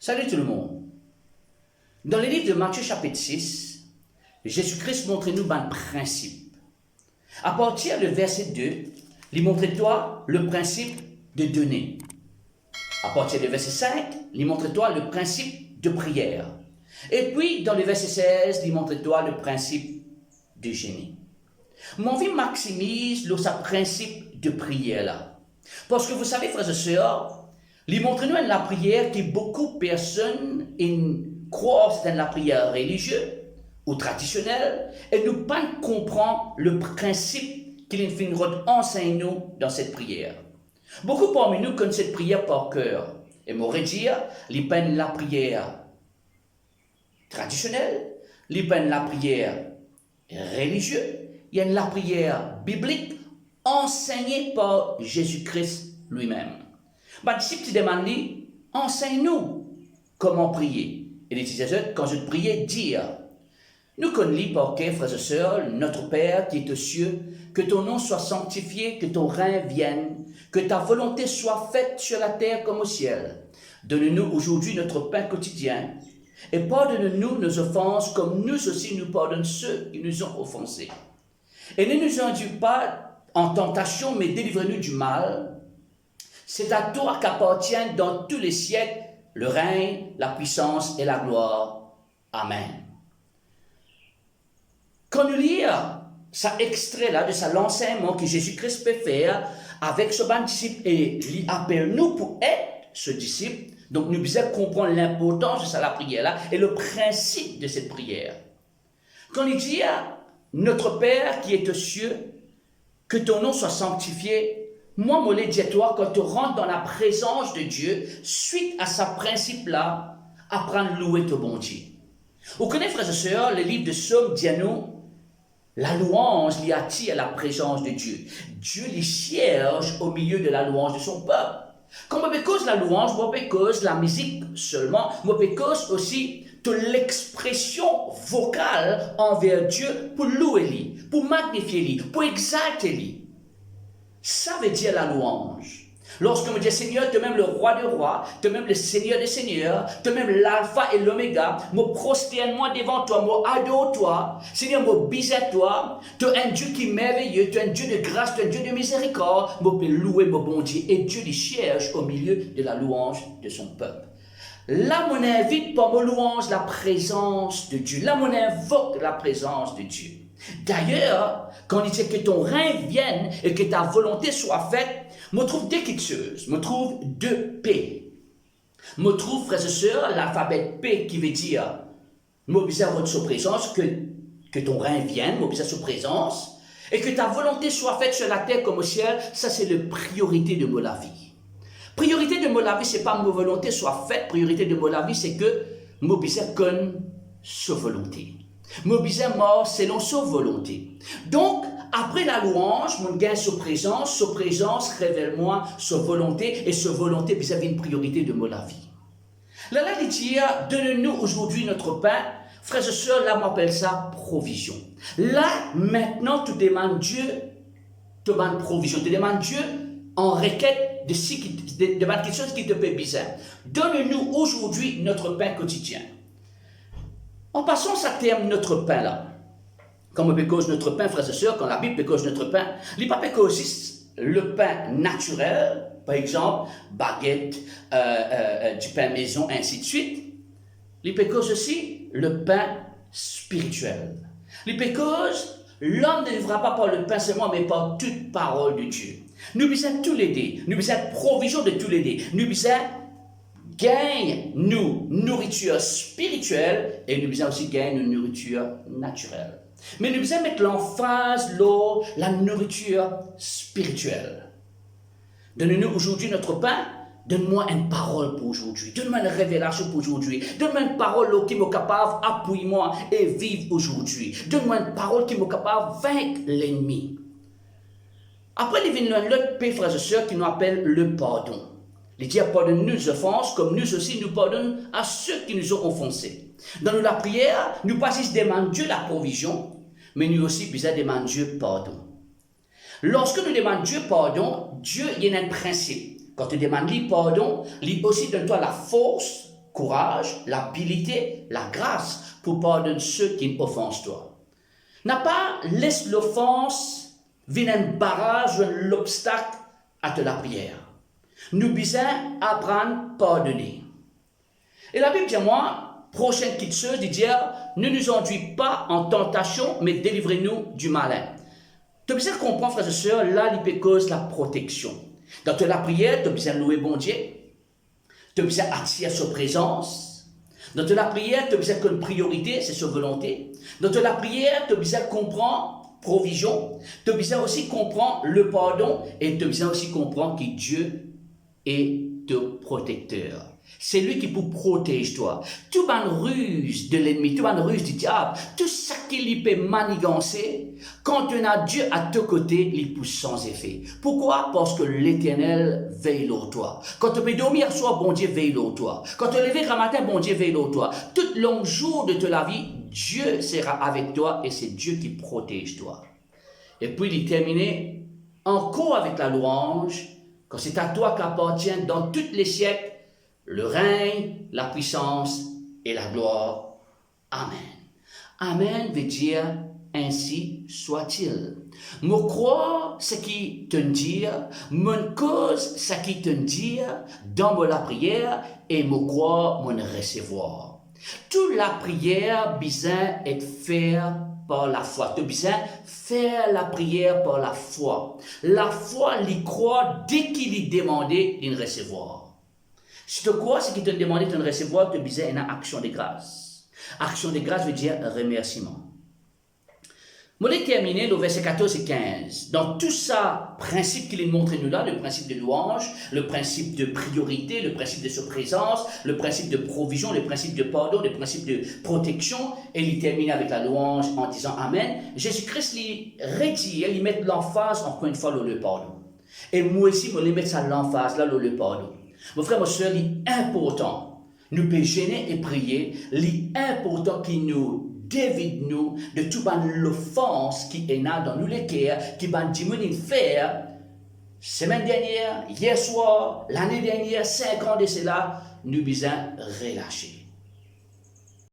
Salut tout le monde. Dans le livre de Matthieu chapitre 6, Jésus-Christ montre-nous un principe. À partir du verset 2, il montre-toi le principe de donner. À partir du verset 5, il montre-toi le principe de prière. Et puis, dans le verset 16, il montre-toi le principe de gêner. Mon vie maximise le principe de prière là. Parce que vous savez, frères et sœurs, il montre-nous la prière que beaucoup de personnes croient dans la prière religieuse ou traditionnelle et nous pas comprendre le principe qu'il enseigne nous dans cette prière. Beaucoup parmi nous connaissent cette prière par cœur et m'aurait dire, ils prennent la prière traditionnelle, ils prennent la prière religieuse, il y a la prière biblique enseignée par Jésus-Christ lui-même. Ma disciple te demande, enseigne-nous comment prier. Et les disciples, quand je priais, dire, nous connaissons par cœur, frères et sœurs, notre Père qui est aux cieux, que ton nom soit sanctifié, que ton règne vienne, que ta volonté soit faite sur la terre comme au ciel. Donne-nous aujourd'hui notre pain quotidien, et pardonne-nous nos offenses comme nous aussi nous pardonnons ceux qui nous ont offensés. Et ne nous induis pas en tentation, mais délivre-nous du mal. C'est à toi qu'appartiennent dans tous les siècles le règne, la puissance et la gloire. Amen. Quand nous lisons cet extrait-là de l'enseignement que Jésus-Christ peut faire avec ce bon disciple et lui appelle nous pour être ce disciple, donc nous devons comprendre l'importance de la prière-là et le principe de cette prière. Quand il dit notre Père qui est aux cieux, que ton nom soit sanctifié, moi, je dis à toi, quand tu rentres dans la présence de Dieu, suite à ce principe-là, apprends à louer ton bon Dieu. Vous connaissez, frères et sœurs, le livre de Psaume dit à nous, la louange l'y attire à la présence de Dieu. Dieu l'y cherche au milieu de la louange de son peuple. Comme on cause la louange, on cause la musique seulement, on cause aussi de l'expression vocale envers Dieu pour louer lui, pour magnifier lui, pour exalter lui. Ça veut dire la louange. Lorsque me dit Seigneur, tu es même le roi des rois, tu es même le Seigneur des seigneurs, tu es même l'alpha et l'oméga, me prosterne-moi devant toi, me adore toi, Seigneur, me bise à toi, tu es un Dieu qui est merveilleux, tu es un Dieu de grâce, tu es un Dieu de miséricorde, me peut louer mon bon Dieu, et Dieu les cherche au milieu de la louange de son peuple. Là, on invite par mon louange la présence de Dieu, là, on invoque la présence de Dieu. D'ailleurs, quand il dit que ton règne vienne et que ta volonté soit faite, je trouve deux choses, je trouve deux P. Je trouve, frères et sœurs, l'alphabet P qui veut dire, mobiliser votre présence, que ton règne vienne, mobiliser sa présence, et que ta volonté soit faite sur la terre comme au ciel, ça c'est la priorité de ma vie. Priorité de ma vie, ce n'est pas que ma volonté soit faite, priorité de ma vie, c'est que mobiliser comme sa volonté. Mobiliser mort selon sa volonté. Donc, après la louange, on gagne sa présence révèle-moi sa volonté, et sa volonté vis-à-vis une priorité de ma vie. Là, il dit, donne-nous aujourd'hui notre pain. Frères et sœurs, là, on appelle ça provision. Là, maintenant, tu demandes Dieu, tu demandes provision, tu demandes Dieu en requête de quelque chose qui te fait bizarre. Donne-nous aujourd'hui notre pain quotidien. En passant à terme notre pain là, comme on peut cause notre pain, frères et sœurs, quand la Bible peut cause notre pain, il n'y a pas aussi le pain naturel, par exemple, baguette, du pain maison, ainsi de suite. Il peut cause aussi le pain spirituel. Il peut cause, l'homme ne vivra pas par le pain seulement, mais par toute parole de Dieu. Nous besoin tous les deux, nous besoin provision de tous les deux, nous besoin gagne nous nourriture spirituelle et nous besoin aussi gagner une nourriture naturelle. Mais nous besoin mettre l'emphase, la nourriture spirituelle. Donne-nous aujourd'hui notre pain, donne-moi une parole pour aujourd'hui, donne-moi une révélation pour aujourd'hui, donne-moi une parole qui m'est capable d'appuyer-moi et vivre aujourd'hui. Donne-moi une parole qui m'est capable de vaincre l'ennemi. Après, il vient l'autre paix, frères et sœurs, qui nous appelle le pardon. Il dit, pardonne-nous nos offenses, comme nous aussi nous pardonnons à ceux qui nous ont offensés. Dans la prière, nous pas juste demandons Dieu la provision, mais nous aussi besoin demander Dieu pardon. Lorsque nous demandons Dieu pardon, Dieu il y a un principe. Quand tu demandes lui pardon, lui aussi donne-toi la force courage, l'habilité, la grâce pour pardonner ceux qui offensent toi. N'a pas laisse l'offense venir un barrage ou un obstacle à la prière. Nous besoin apprendre à pardonner. Et la Bible dit à moi, prochaine quitte de dire, ne nous enduis pas en tentation, mais délivrez-nous du malin. Tu as besoin de comprendre, frères et sœurs, là, il cause la protection. Dans la prière, tu as besoin de louer bon Dieu. Tu as besoin d'attirer sa présence. Dans la prière, tu as besoin qu'une priorité, c'est sa volonté. Dans la prière, tu as besoin de comprendre provision. Tu as besoin aussi de comprendre le pardon. Et tu as besoin aussi de comprendre que Dieu est ton protecteur. C'est lui qui peut protéger toi. Tout ban ruse de l'ennemi, tout ban ruse du diable, tout ça qu'il peut manigancer, quand tu as Dieu à tes côtés, il pousse sans effet. Pourquoi? Parce que l'Éternel veille sur toi. Quand tu peux dormir soir, bon Dieu veille sur toi. Quand tu te lever le matin, bon Dieu veille sur toi. Tout le long jour de ta vie, Dieu sera avec toi et c'est Dieu qui protège toi. Et puis il termine encore avec la louange, quand c'est à toi qu'appartient dans tous les siècles le règne, la puissance et la gloire. Amen. Amen veut dire ainsi soit-il. Me croire ce qui te dit, me cause ce qui te dit dans la prière et me croire me recevoir. Toute la prière besoin être faite par la foi. Tu as besoin faire la prière par la foi. La foi, l'y croit dès qu'il y demandé, il recevoir. Si tu crois ce qu'il te demande de recevoir, tu as besoin d'une action de grâce. Action de grâce veut dire remerciement. Je vais terminer le verset 14 et 15. Dans tout ça, principe qu'il montre nous là, le principe de louange, le principe de priorité, le principe de sa présence, le principe de provision, le principe de pardon, le principe de protection, et il termine avec la louange en disant Amen. Jésus-Christ lui retire, il met l'emphase encore une fois le pardon. Et moi aussi, je vais mettre ça l'emphase là le pardon. Mon frère, mon soeur, l'important, nous pouvons gêner et prier, l'important qui nous dévide nous de toute l'offense qui est là dans nous les cœurs, qui va diminuer faire. Semaine dernière, hier soir, l'année dernière, 5 ans de cela, nous besoin relâcher.